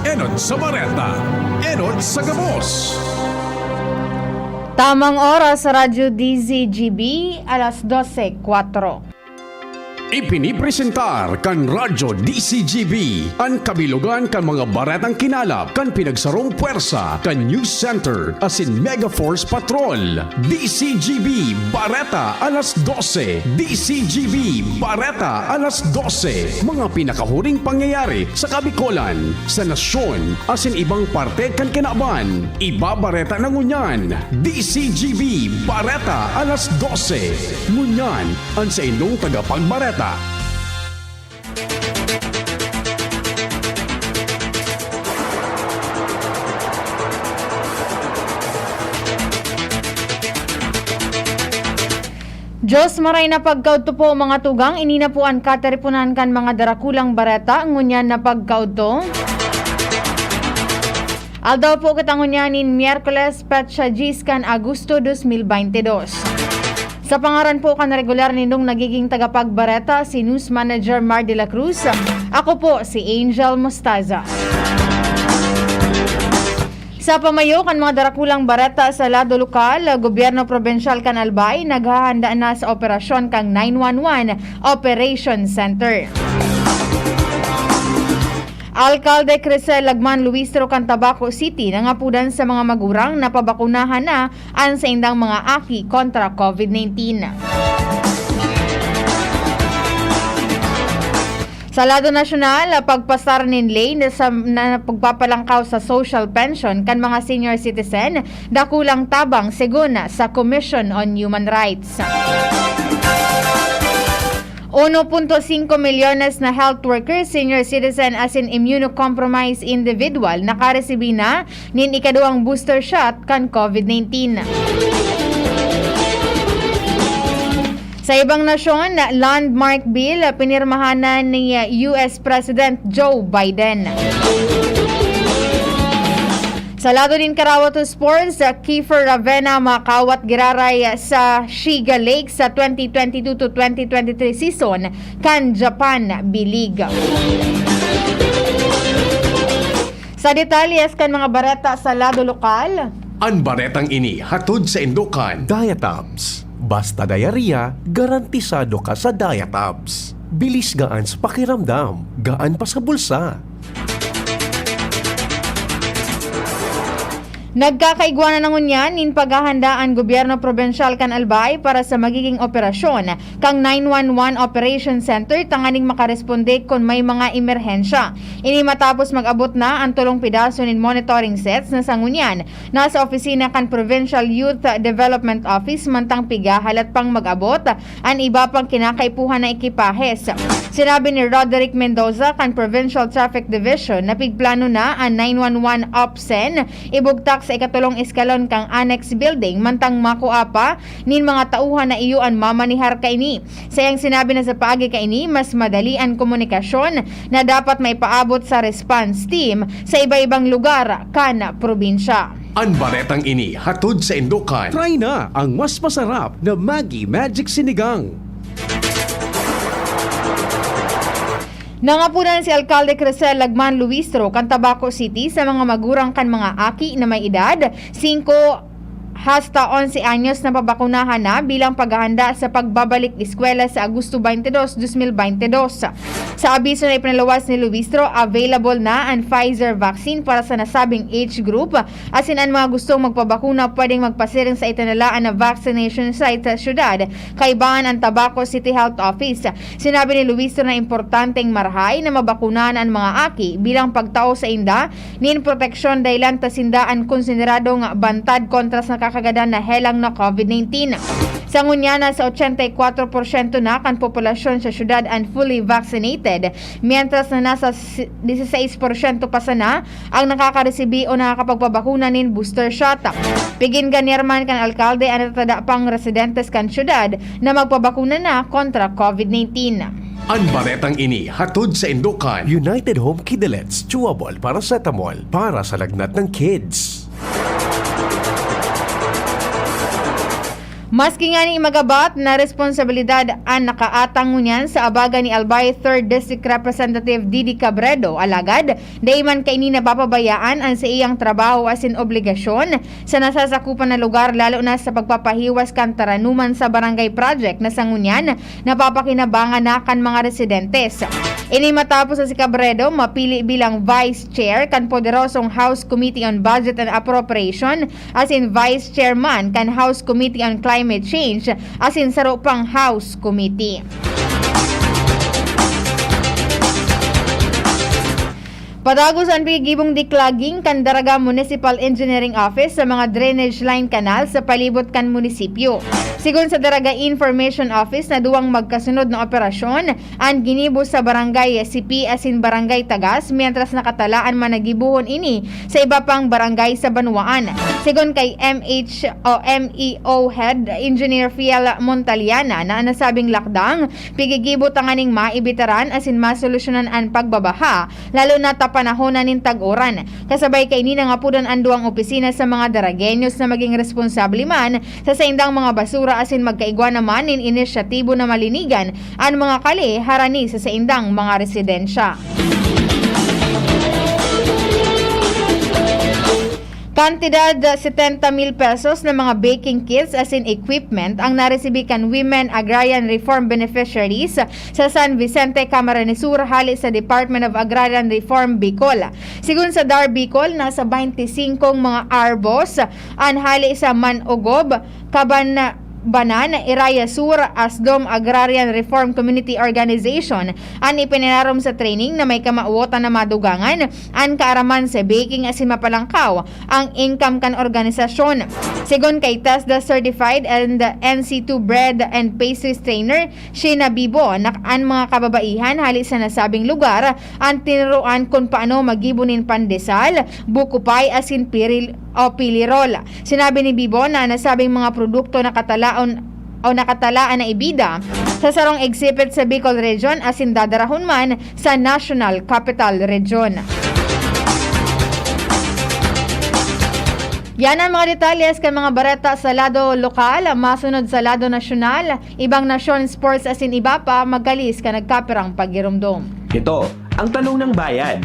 Enod sa Bareta, Enod sa Gabos. Tamang oras sa Radyo DZGB, alas 12:04. Ipinipresentar kan Radyo DCGB ang kabilugan kan mga baretang kinalap kan pinagsarong puwersa kan News Center asin Mega Force Patrol. DCGB Bareta alas 12. DCGB Bareta alas 12. Mga pinakahuring pangyayari sa Kabikolan, sa nasyon asin ibang parte kan kinaban. Ibabareta na ngunyan. DCGB Bareta alas 12. Ngunyan ang sa inyong tagapagbareta. Diyos maray na pagkaudto po mga tugang, inina po ang kataripunan kan mga darakulang bareta, ngunyan na pagkaudto. Aldaw po katangunyanin Miyerkules Petsa Gis kan Agosto 2022. Sa pangaran po kan regular nindong nagiging tagapagbareta si News Manager Mar de la Cruz. Ako po si Angel Mostaza. Sa pamayo kan mga darakulang bareta sa lado lokal, gobyerno probensyal kan Albay naghahanda na sa operasyon kang 911 Operation Center. Alcalde Crisel Lagman Luistro kan Tabaco City nangapudan sa mga magurang na pabakunahan na ang sa indang mga aki kontra COVID-19. Sa lado nasyonal, pagpasar nin lane na pagpapalangkaw sa social pension kan mga senior citizen, dakulang tabang seguna sa Commission on Human Rights. 1.5 milyones na health workers, senior citizen asin immunocompromised individual nakaresibi na nin ikaduang booster shot kan COVID-19. Sa ibang nasyon, landmark bill pinirmahanan ni US President Joe Biden. Sa lado din Karawato Sports, Kiefer Ravena makawat giraray sa Shiga Lake sa 2022 to 2023 season kan Japan B-League. Sa detalyes kan mga bareta sa lado lokal, Ang baretang ini hatod sa Indukan. Diatabs. Basta diarrhea, garantisado ka sa Diatabs. Bilis gaan sa pakiramdam, gaan pa sa bulsa. nagkakaigwanan na ngunyan nin paghahandaan gobyerno probensyal kan Albay para sa magiging operasyon kang 911 Operation Center tanganing makaresponde kung may mga emerhensya. Ini matapos mag-abot na ang tulong pidaso nin monitoring sets na sangunyan nasa opisina kan Provincial Youth Development Office mantang pigahalat pang mag-abot ang iba pang kinakaipuhan na ekipahes. Sinabi ni Roderick Mendoza kan Provincial Traffic Division na pigplano na ang 911 OPSEN ibugtak sa ikatulong eskalon kang annex building mantang makuha pa nin mga tauhan na iyuan mamanihar kaini. Sayang sinabi na sa paagi kaini mas madali ang komunikasyon na dapat may paabot sa response team sa iba-ibang lugar kan probinsya. Ang baretang ini hatod sa Indukan. Try na ang mas masarap na Maggi Magic Sinigang. Nangapunan si Alcalde Crisel Lagman Luistro kan Tabaco City sa mga magurang kan mga aki na may edad 5 hasta 11 anyos na pabakunahan na bilang paghahanda sa pagbabalik eskwela sa Agosto 22, 2022. Sa abiso na ipinalawas ni Luistro, available na ang Pfizer vaccine para sa nasabing age group. Asin ang mga gustong magpabakuna pwedeng magpasiring sa itinalaan na vaccination site sa syudad. Kaibahan ang Tabaco City Health Office. Sinabi ni Luistro na importanteng marhay na mabakunahan ang mga aki bilang pagtao sa inda nin proteksyon dahilan tasindaan konsideradong bantad kontra sa nakakagadan na helang na COVID-19. Sa ngunyana sa 84% na kan populasyon sa syudad ang fully vaccinated, mientras na nasa 16% pa sana ang nakakaresibí o nakakapagpabakuna nin booster shot. Pigin ganirman kan alkalde ang natada pang residentes kan syudad na magpabakuna na kontra COVID-19. Ang baretang ini hatod sa Indukan. United Home Kidlets Chewable Paracetamol para sa lagnat ng kids. Maski nga ni magabat na responsibilidad ang nakaatang ngunyan sa abaga ni Albay 3rd District Representative Didi Cabredo, alagad, day man kay ni napapabayaan ang sa iyang trabaho as in obligasyon sa nasasakupan na lugar lalo na sa pagpapahiwas kan taranuman sa barangay project na sangunyan napapakinabangan na kan mga residentes. Ini matapos sa si Cabredo mapili bilang Vice Chair kan poderosong House Committee on Budget and Appropriation as in Vice Chairman kan House Committee on Climate Change as in saro pang House Committee. Padagos ang pigibong diklaging kan Daraga Municipal Engineering Office sa mga drainage line canal sa palibot kan munisipyo. Sigon sa Daraga Information Office na duwang magkasunod na operasyon ang ginibo sa barangay CP asin barangay Tagas mientras nakatalaan man nagibuhon ini sa iba pang barangay sa Banwaan. Sigon kay MEO Head Engineer Fiel Montaliana na nasabing lakdang pigigibot ang aning maibitaran asin masolusyonan ang pagbabaha lalo na panahon na nin tag-uran. Kasabay kay ni nangapudan ang duwang opisina sa mga Daragenyos na maging responsable man sa saindang mga basura asin magkaigwa naman nin inisyatibo na malinigan ang mga kali harani sa saindang mga residensya. Kantidad 70,000 pesos na mga baking kits as in equipment ang naresibi kan Women Agrarian Reform Beneficiaries sa San Vicente, Camarines Sur hali sa Department of Agrarian Reform Bicol. Sigun sa DAR Bicol, nasa 25 mga arbos ang hali sa Manogob, Banan, Iraya Sur, Asdom Agrarian Reform Community Organization ang ipininarom sa training na may kamauotan na madugangan ang kaaraman sa baking asin mapalangkaw ang income kan organisasyon. Sigon kay TESDA Certified and NC2 Bread and Pastries Trainer, Sheena Bibo, ang mga kababaihan hali sa nasabing lugar ang tinuruan kung paano magibunin pandesal, bukupay asin pilirol. Sinabi ni Bibo na nasabing mga produkto na nakatalaan na ibida sa sarong exhibit sa Bicol Region asin dadarahon man sa National Capital Region. Yan ang mga detalles kan mga bareta sa lado lokal, masunod sa lado nasyonal, ibang nasyon sports asin iba pa magalis ka nagkapirang pagirumdom. Ito, ang tanong ng bayan.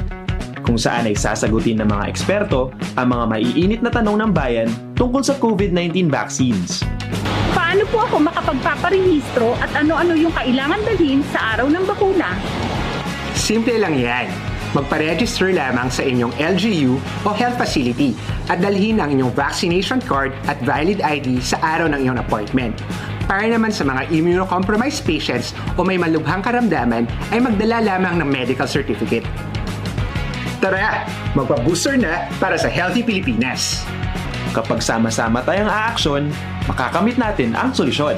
Kung saan ay sasagutin ng mga eksperto ang mga maiinit na tanong ng bayan tungkol sa COVID-19 vaccines. Paano po ako makapagpaparehistro at ano-ano yung kailangan dalhin sa araw ng bakuna? Simple lang yan. Magpa-register lamang sa inyong LGU o health facility at dalhin ang inyong vaccination card at valid ID sa araw ng iyong appointment. Para naman sa mga immunocompromised patients o may malubhang karamdaman ay magdala lamang ng medical certificate. Tara, magpa-booster na para sa Healthy Pilipinas! Kapag sama-sama tayong aaksyon, makakamit natin ang solusyon.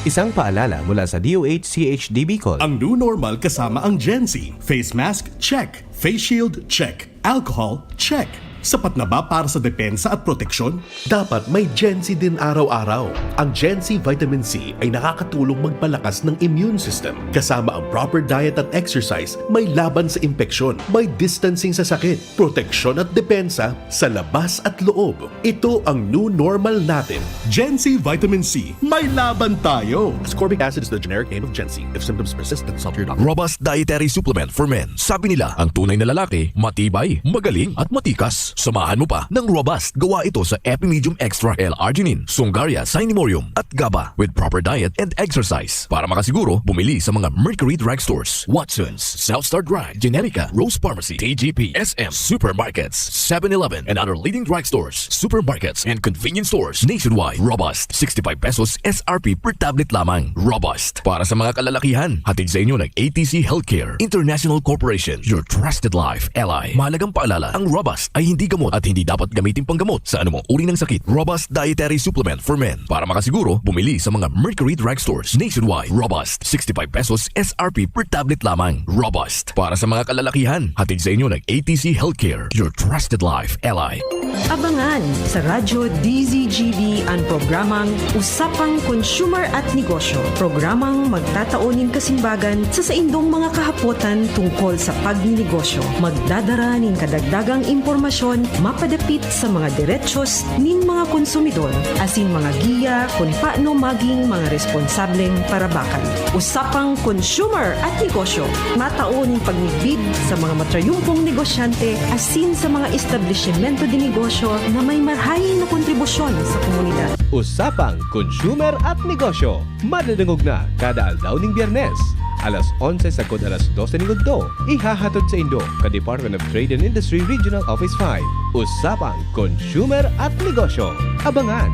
Isang paalala mula sa DOH-CHD Bicol. Ang new normal kasama ang Gen Z. Face mask, check. Face shield, check. Alcohol, check. Sapat na ba para sa depensa at proteksyon? Dapat may Gen Z din araw-araw. Ang Gen Z Vitamin C ay nakakatulong magpalakas ng immune system. Kasama ang proper diet at exercise, may laban sa impeksyon, may distancing sa sakit, proteksyon at depensa sa labas at loob. Ito ang new normal natin. Gen Z Vitamin C, may laban tayo! Ascorbic acid is the generic name of Gen Z. If symptoms persist, consult your doctor. Robust dietary supplement for men. Sabi nila, ang tunay na lalaki, matibay, magaling at matikas. Samahan mo pa ng Robust. Gawa ito sa Epimedium Extra L-Arginine, Sungaria Sinimorium at GABA with proper diet and exercise. Para makasiguro, bumili sa mga Mercury Drugstores, Watson's, Southstar Drug, Generica, Rose Pharmacy, TGP, SM, Supermarkets, 7-Eleven, and other leading drugstores, supermarkets, and convenience stores nationwide. Robust, 65 pesos SRP per tablet lamang. Robust. Para sa mga kalalakihan, hatid sa inyo ng ATC Healthcare International Corporation, your trusted life ally. Mahalagang paalala, ang Robust ay hindi gamot at hindi dapat gamitin panggamot sa anumang uri ng sakit. Robust dietary supplement for men. Para makasiguro, bumili sa mga Mercury Drugstores nationwide. Robust, 65 pesos SRP per tablet lamang. Robust. Para sa mga kalalakihan, hatid sa inyo ng ATC Healthcare, your trusted life ally. Abangan sa Radyo DZGB ang programang Usapang Consumer at Negosyo. Programang magtataonin kasimbagan sa saindong mga kahapotan tungkol sa pagninegosyo. Magdadara ng kadagdagang impormasyon impormasyon mapadapit sa mga diretsos nin mga konsumidor asin mga giya kung paano maging mga responsableng parabakan. Usapang consumer at negosyo. Mataon pagnigbid sa mga matrayumpong negosyante asin sa mga establishmento di negosyo na may marhayin na kontribusyon sa komunidad. Usapang Consumer at Negosyo. Madadangog na kada aldaw ning Biyernes. Alas 11 sagod alas 12 ning adto. Ihahatod sa Indo ka Department of Trade and Industry Regional Office 5. Usapang Consumer at Negosyo. Abangan!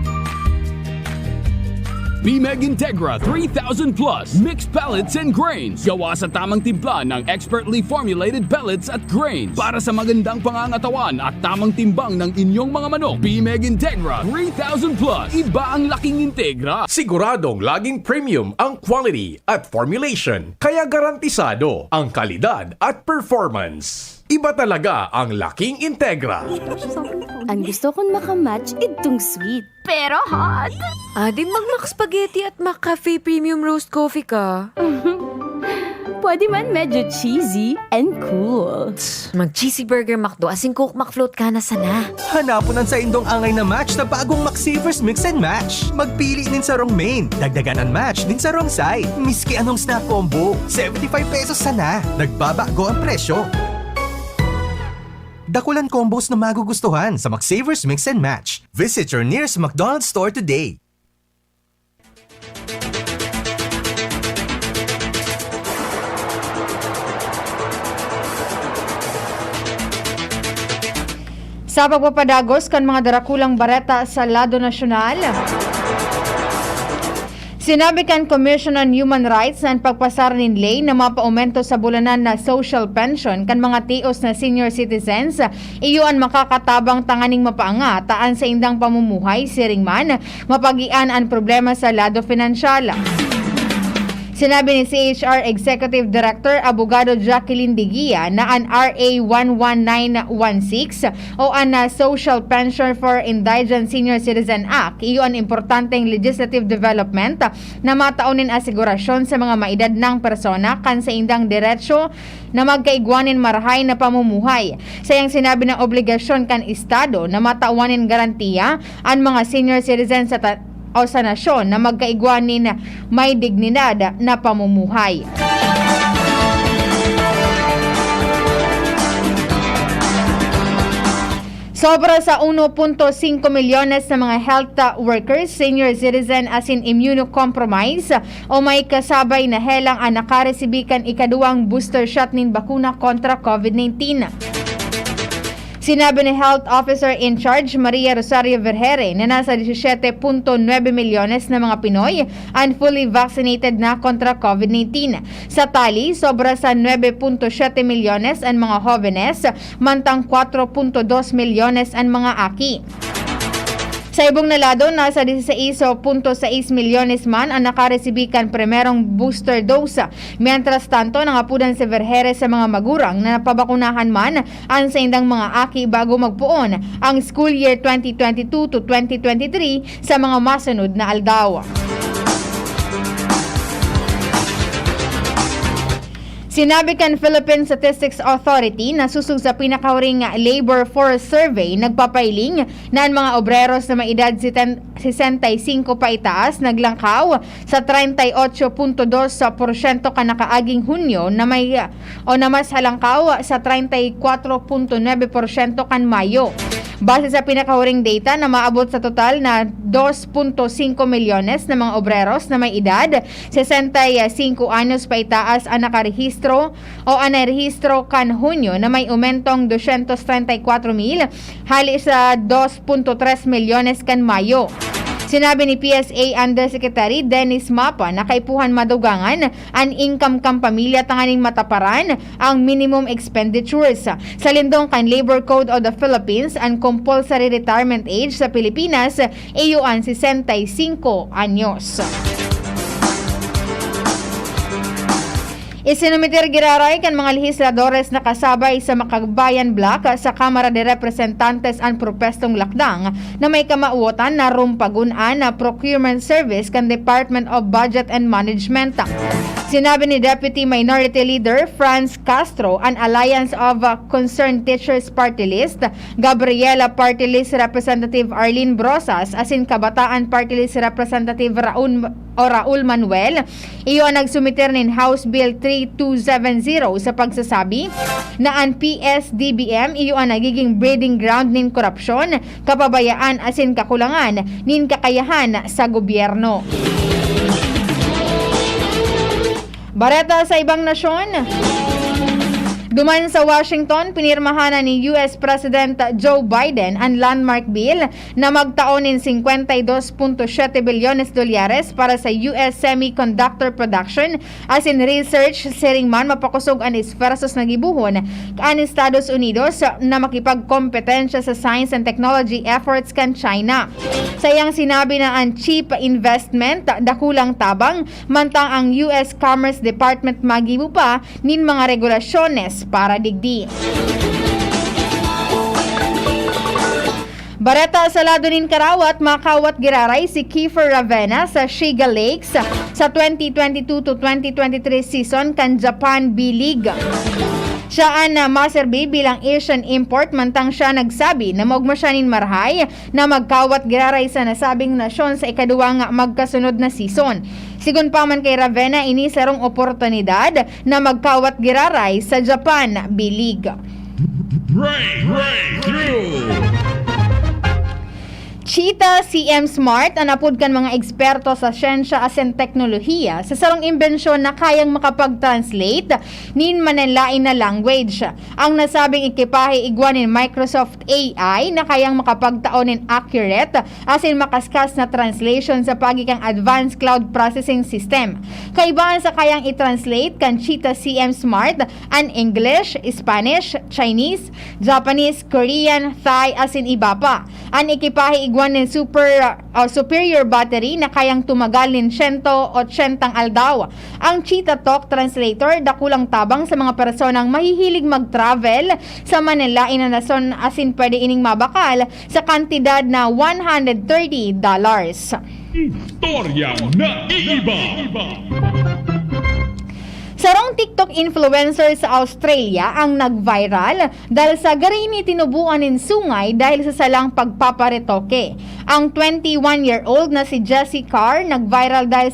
BMEG Integra 3000 Plus Mixed Pellets and Grains. Gawa sa tamang timpla ng expertly formulated pellets at grains para sa magandang pangangatawan at tamang timbang ng inyong mga manok. BMEG Integra 3000 Plus. Iba ang laking Integra. Siguradong laging premium ang quality at formulation, kaya garantisado ang kalidad at performance. Iba talaga ang laking Integra. Ang gusto kong makamatch itong sweet. Pero hot. Di mag-Mac Spaghetti at Mac Cafe Premium Roast Coffee ka. Pwede man medyo cheesy and cool. Mag-cheesy burger McDo asin Coke McFloat ka na sana. Hanapunan sa indong angay na match na bagong McSavers Mix and Match. Magpili din sa wrong main, dagdagan ang match din sa wrong side. Miski anong snack combo, 75 pesos sana. Nagbabago ang presyo. Dakulan combos na magugustuhan sa McSavers Mix and Match. Visit your nearest McDonald's store today. Sa pagpapadagos kan mga darakulang bareta sa lado nasyonal, sinabi kan Commission on Human Rights na ang pagpasar nin lay na mapaumento sa bulanan na social pension kan mga tios na senior citizens, iyon makakatabang tanganing mapaanga taan sa indang pamumuhay siring man mapagian ang problema sa lado pinansyal. Sinabi ni CHR Executive Director Abogado Jacqueline Digia na ang RA 11916 o ang Social Pension for Indigent Senior Citizen Act, iyon importanteng legislative development na mataunin asigurasyon sa mga maedad ng persona kan sa indang diretsyo na magkaigwanin marahay na pamumuhay. Sayang sinabi ng obligasyon kan Estado na matauanin garantiya ang mga senior citizens sa nasyon na magkaigwanin may dignidad na pamumuhay. Sobra sa 1.5 milyones na mga health workers, senior citizen asin immunocompromised o may kasabay na helang ang nakaresibikan ikaduang booster shot nin bakuna kontra COVID-19. Sinabi ni Health Officer in Charge Maria Rosario Vergere na nasa 17.9 milyones na mga Pinoy ang fully vaccinated na kontra COVID-19. Sa tali, sobra sa 9.7 milyones ang mga jóvenes, mantang 4.2 milyones ang mga aki. Sa ibong nalado, nasa 16.6 milyones man ang nakaresibikan primerong booster dose. Mientras tanto, nangapudan si Vergere sa mga magurang na napabakunahan man ang sa indang mga aki bago magpuon ang school year 2022 to 2023 sa mga masunod na aldaw. Sinabi kan Philippine Statistics Authority na susug sa pinakahuring labor force survey, nagpapailing na ang mga obreros na may edad 65 pa itaas naglangkaw sa 38.2% kanakaaging Hunyo na may na mas halangkaw sa 34.9% kan Mayo. Base sa pinakahuring data na maabot sa total na 2.5 milyones na mga obreros na may edad 65 anyos pa itaas ang nakarehistro o ang narehistro kan Hunyo na may umentong 234,000 hali sa 2.3 milyones kan Mayo. Sinabi ni PSA Undersecretary Dennis Mapa na kaipuhan madugangan ang income kang pamilya tanganing mataparan ang minimum expenditures. Sa lindong kan Labor Code of the Philippines, ang compulsory retirement age sa Pilipinas iyo ang 65 anyos. Isinumitir giraray kan mga legisladores na kasabay sa Makabayan Block sa Kamara de Representantes ang propestong lakdang na may kamauotan na rumpagunan na procurement service kan Department of Budget and Management. Sinabi ni Deputy Minority Leader Franz Castro, an Alliance of Concerned Teachers Party List, Gabriela Party List Representative Arlene Brosas, asin Kabataan Party List Representative Raul Manuel, iyo ang nagsumitir nin House Bill 3270 sa pagsasabi na ang PSDBM iyo ang nagiging breeding ground nin korupsyon, kapabayaan asin kakulangan nin kakayahan sa gobyerno. Bareta sa ibang nasyon. Duman sa Washington, pinirmahan na ni US President Joe Biden ang landmark bill na magtaon ng $52.7 bilyones para sa US semiconductor production as in research siring man mapakusog ang esforsos na gibuhon ang Estados Unidos na makipagkompetensya sa science and technology efforts kan China. Sayang sinabi na ang cheap investment dakulang tabang mantang ang US Commerce Department magibu pa nin mga regulasyones para digdi. Bareta sa lado nin Karawat, makawat giraray si Kiefer Ravena sa Shiga Lakes sa 2022 to 2023 season kan Japan B-League. Siya ang maserbi bilang Asian import mantang siya nagsabi na maugma siya nin marhay na magkawat giraray sa nasabing nasyon sa ikaduwang magkasunod na season. Sigun pa man kay Ravena, ini sarong oportunidad na magkawat giraray sa Japan B-League. Cheetah CM Smart ang napud kan mga eksperto sa siyensya asen teknolohiya sa sarong imbensyon na kayang makapag-translate nin mananlain na language. Ang nasabing ekipahe igwan nin Microsoft AI na kayang makapagtaon nin accurate asin makaskas na translation sa pagikang advanced cloud processing system. Kaibaan sa kayang i-translate kan Cheetah CM Smart ang English, Spanish, Chinese, Japanese, Korean, Thai asin iba pa. Ang ekipahe igwan nin superior battery na kayang tumagal nin 180 aldaw. Ang Cheetah Talk Translator dakulang tabang sa mga personang mahihilig mag-travel sa mananlain na nason asin pwede ining mabakal sa kantidad na $130. Istorya na iiba. Sarong TikTok influencer sa Australia ang nag-viral dahil sa garini tinubuan ng sungay dahil sa salang pagpaparetoke. Ang 21-year-old na si Jessie Carr nag-viral dahil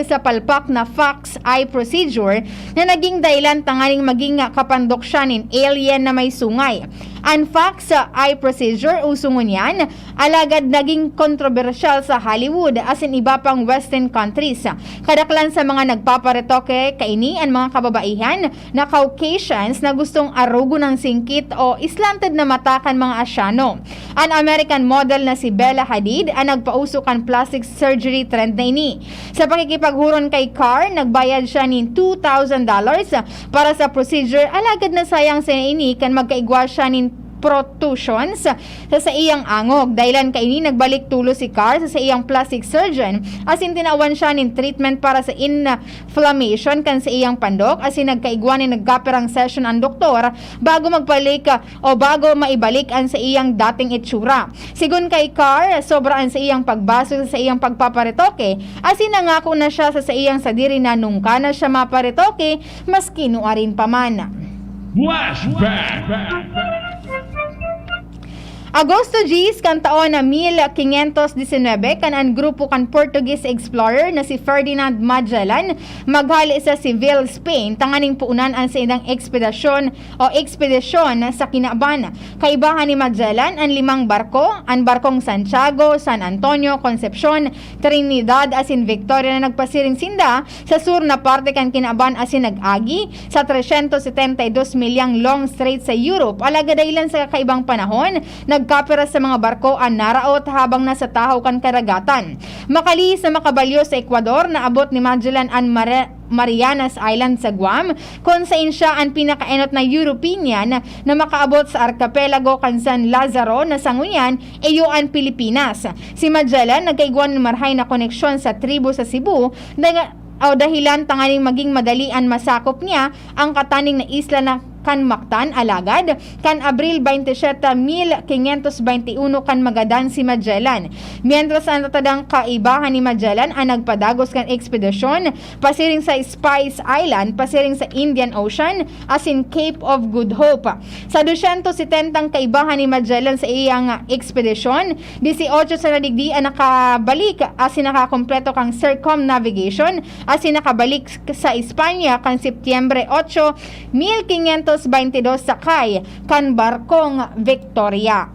sa palpak na Fox Eye procedure na naging dahilan tanganing maging kapandok siya nin alien na may sungay. Ang Fox Eye procedure usungon yan, alagad naging kontrobersyal sa Hollywood asin iba pang western countries. Kadaklan sa mga nagpaparetoke kaini ang mga kababaihan na Caucasians na gustong arugo ng singkit o slanted na mata kan mga Asyano. Ang American model na si Bella Hadid ang nagpauso kan plastic surgery trend na ini. Sa pakikipaghuron kay Carr, nagbayad siya nin $2,000 para sa procedure, alagad na sayang sa ini kan magkaigwa siya nin protrusions sa iyang angog. Dahilan kaini nagbalik tulo si Carr sa iyang plastic surgeon asin tinawan siya nin treatment para sa inflammation kan sa iyang pandok asin nagkaigwan ni nagkaperang session ang doktor bago magbalik o bago maibalik ang sa iyang dating itsura. Sigun kay Carr, sobra ang sa iyang pagbaso sa iyang pagpaparetoke asin nangako na siya sa iyang sadiri na nungka na siya maparetoke maski nuarin pa man. Flashback. Agosto 10 kan taon na 1519 kan ang grupo kan Portuguese explorer na si Ferdinand Magellan maghali sa Seville, Spain tanganing puunan ang sa ilang ekspedisyon sa kinaban. Kaibahan ni Magellan ang 5 barko, ang barkong Santiago, San Antonio, Concepcion, Trinidad asin Victoria na nagpasiring sinda sa sur na parte kan kinaban asin nag-agi sa 372 milyang long strait sa Europe. Alagad dahilan sa kakaibang panahon nagkapera sa mga barko ang naraot habang nasa tahaw kan karagatan. Makalis na makabalyo sa Ecuador, naabot ni Magellan ang Marianas Island sa Guam, kung saan siya ang pinakaenot na European na makaabot sa archipelago kan San Lazaro na sanguyan iyo ang Pilipinas. Si Magellan nagkaigwan ng marhay na koneksyon sa tribo sa Cebu o dahilan tanganing maging madalian masakop niya ang kataning na isla na kan Mactan alagad kan Abril 27, 1521 kan Magadan si Magellan. Mientras ang tatadang kaibahan ni Magellan ang nagpadagos kan ekspedisyon pasiring sa Spice Island, pasiring sa Indian Ocean as in Cape of Good Hope. Sa 270 kaibahan ni Magellan sa iyang ekspedisyon, 18 sa nadigdi ang nakabalik as in nakakompleto kang circumnavigation as in nakabalik sa Espanya kan Setyembre 8, 1522 sakay kan barkong Victoria.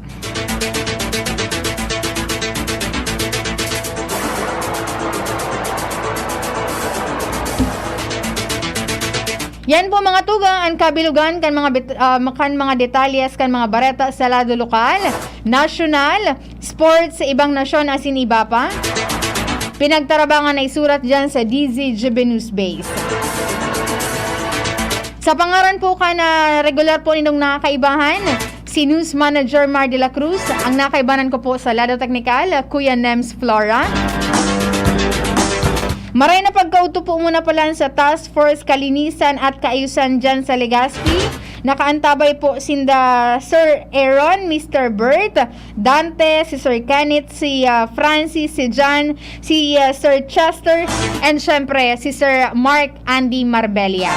Yan po mga tugang ang kabilugan kan mga detalyes kan mga bareta sa lado lokal, national, sports sa ibang nasyon asin iba pa. Pinagtarabangan na isurat dyan sa DZGB News Base. Sa pangaran po ka na regular po ninong nakakaibahan, si News Manager Mar de la Cruz, ang nakaibanan ko po sa lado teknikal, Kuya Nems Flora. Maray na pagkauto po muna pala sa Task Force Kalinisan at Kaayusan dyan sa Legazpi. Nakaantabay po sinda Sir Aaron, Mr. Bert, Dante, si Sir Kenneth, si Francis, si John, si Sir Chester, and syempre si Sir Mark Andy Marbella.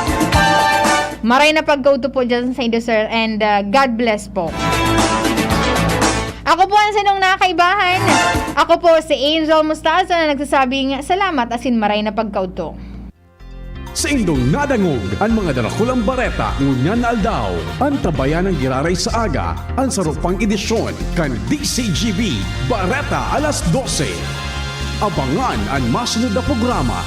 Maray na pagkauto po dyan sa inyo, sir, and God bless po. Ako po ang sinong nakaibahan. Ako po si Angel Mustaza na nagsasabing salamat asin maray na pagkauto. Sa indong nadangog ang mga darakulang bareta ngunyan na aldaw. Ang tabayan ng giraray sa aga ang sarupang edisyon kan DCGB Bareta alas 12. Abangan ang masunod na programa.